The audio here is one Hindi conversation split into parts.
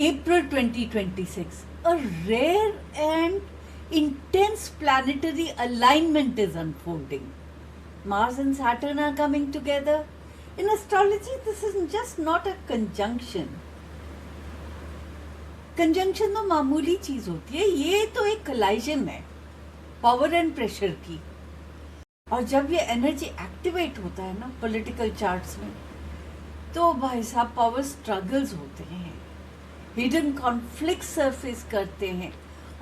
April 2026, a rare and intense planetary alignment is unfolding. Mars and Saturn are coming together. In astrology, this is just not a conjunction. Conjunction तो मामूली चीज होती है, ये तो एक कोलाइजन है पावर एंड प्रेशर की। और जब ये एनर्जी एक्टिवेट होता है ना पॉलिटिकल चार्ट्स में, तो भाई साहब पावर स्ट्रगल्स होते हैं, हिडन कॉन्फ्लिक्ट सरफेस करते हैं,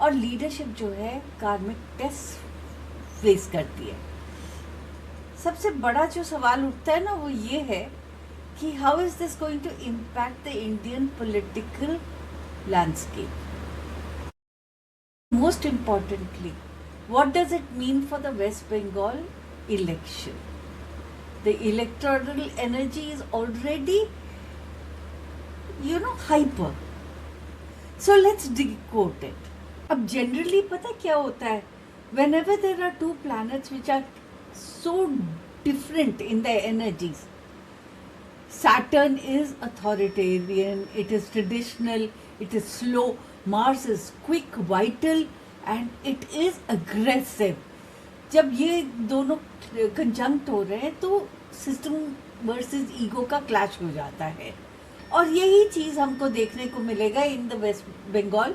और लीडरशिप जो है कार्मिक टेस्ट फेस करती है। सबसे बड़ा जो सवाल उठता है ना वो ये है कि how is this going to impact the Indian political landscape. Most importantly, what does it mean for the West Bengal election? The electoral energy is already, hyper. So let's decode it. अब generally पता क्या होता है, whenever there are two planets which are so different in their energies, Saturn is authoritarian, it is traditional, it is slow. Mars is quick, vital, and it is aggressive. जब ये दोनों कंजंक्ट हो रहे हैं तो सिस्टम वर्सेस ईगो का क्लैश हो जाता है, और यही चीज हमको देखने को मिलेगा in the West Bengal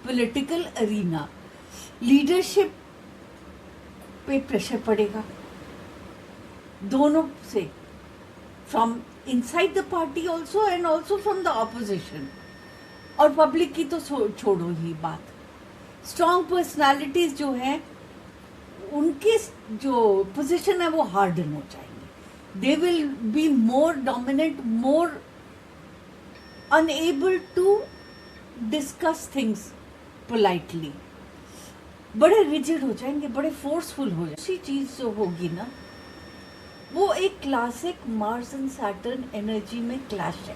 political arena. Leadership पे प्रेशर पड़ेगा दोनों से, from inside the party also and also from the opposition, और पब्लिक की तो छोड़ो ही बात। स्ट्रॉन्ग पर्सनालिटीज जो हैं उनकी जो पोजीशन है वो हार्डन हो जाएंगे। They will be more dominant, more unable to discuss things politely, बड़े रिजिड हो जाएंगे, बड़े फोर्सफुल हो जाएंगे। चीज जो होगी ना वो एक classic Mars and Saturn energy में क्लैश है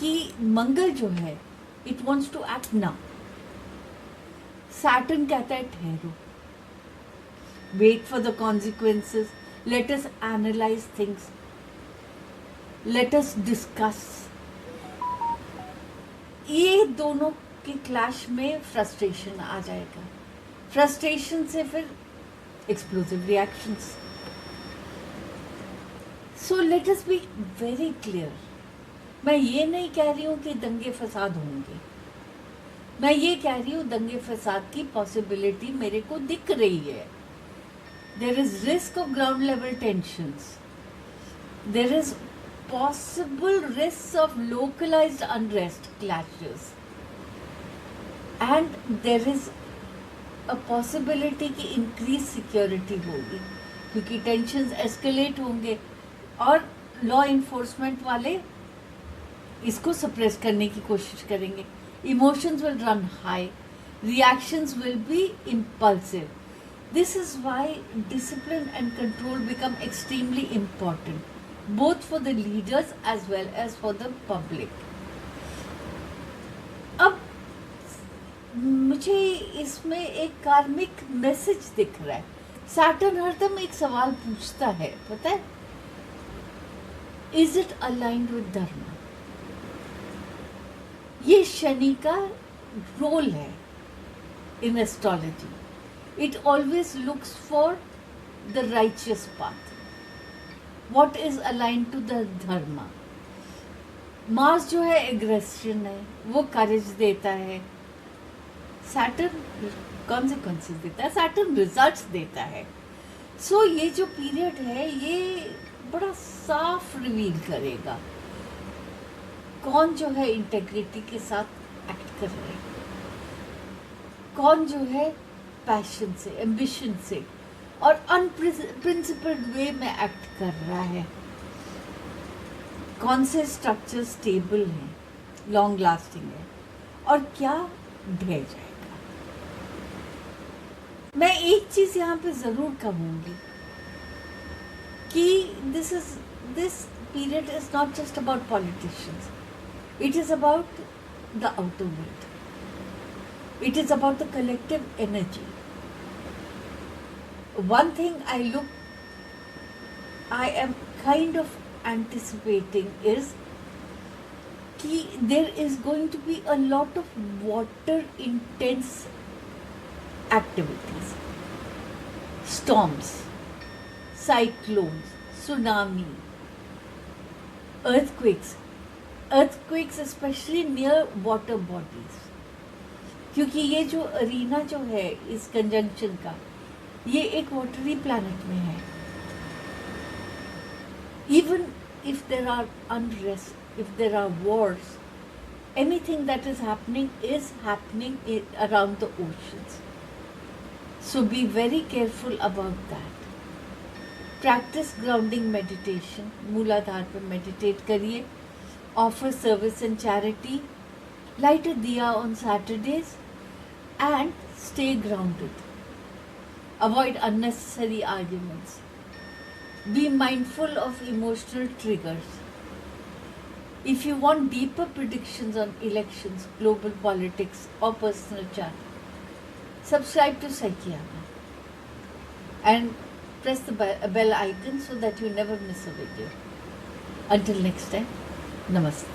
कि मंगल जो है it wants to act now, Saturn कहता है ठहरो, wait for the consequences, let us analyse things, let us discuss. ये दोनों के क्लैश में फ्रस्ट्रेशन आ जाएगा, फ्रस्ट्रेशन से फिर explosive reactions. So let us be very clear. मैं ये नहीं कह रही हूँ कि दंगे फसाद होंगे, मैं ये कह रही हूँ दंगे फसाद की पॉसिबिलिटी मेरे को दिख रही है। There is risk of ground level tensions, there is possible risk of localised unrest clashes, and there is a possibility कि इंक्रीज सिक्योरिटी होगी, क्योंकि टेंशंस एस्केलेट होंगे और लॉ इन्फोर्समेंट वाले इसको सप्रेस करने की कोशिश करेंगे। Emotions will run high, reactions will be impulsive. This is why discipline and control become extremely important, both for the leaders as well as for the public. अब मुझे इसमें एक कार्मिक मैसेज दिख रहा है। सैटर्न हरदम एक सवाल पूछता है, पता है, इज इट अलाइन्ड विद धर्म? ये शनि का रोल है in astrology. It always looks for the righteous path, what is align to the dharma. Mars जो है एग्रेशन है, वो करेज देता है, सैटर्न कॉन्सिक्वेंसेस देता है, सैटर्न रिजल्ट्स देता है। सो ये जो पीरियड है ये बड़ा साफ रिवील करेगा कौन जो है इंटेग्रिटी के साथ एक्ट कर रहे हैं, कौन जो है पैशन से, एम्बिशन से और अनप्रिंसिपल्ड वे में एक्ट कर रहा है, कौन से स्ट्रक्चर स्टेबल हैं, लॉन्ग लास्टिंग है, और क्या ढह जाएगा। मैं एक चीज यहाँ पे जरूर कहूँगी कि this period is not just about politicians. It is about the outer world. It is about the collective energy. One thing I am kind of anticipating is कि there is going to be a lot of water intense activities, storms, cyclones, tsunami, earthquakes especially near water bodies, क्योंकि ये जो अरीना जो है इस कंजंक्शन का, ये एक वाटरी प्लैनेट में है. Even if there are unrest, if there are wars, anything that is happening around the oceans. So be very careful about that. Practice grounding meditation. मूलाधार पर meditate करिए. Offer service and charity. Light a diya on Saturdays and stay grounded. Avoid unnecessary arguments. Be mindful of emotional triggers. If you want deeper predictions on elections, global politics, or personal chart, subscribe to Psychiana and press the bell icon so that you never miss a video. Until next time, namaste.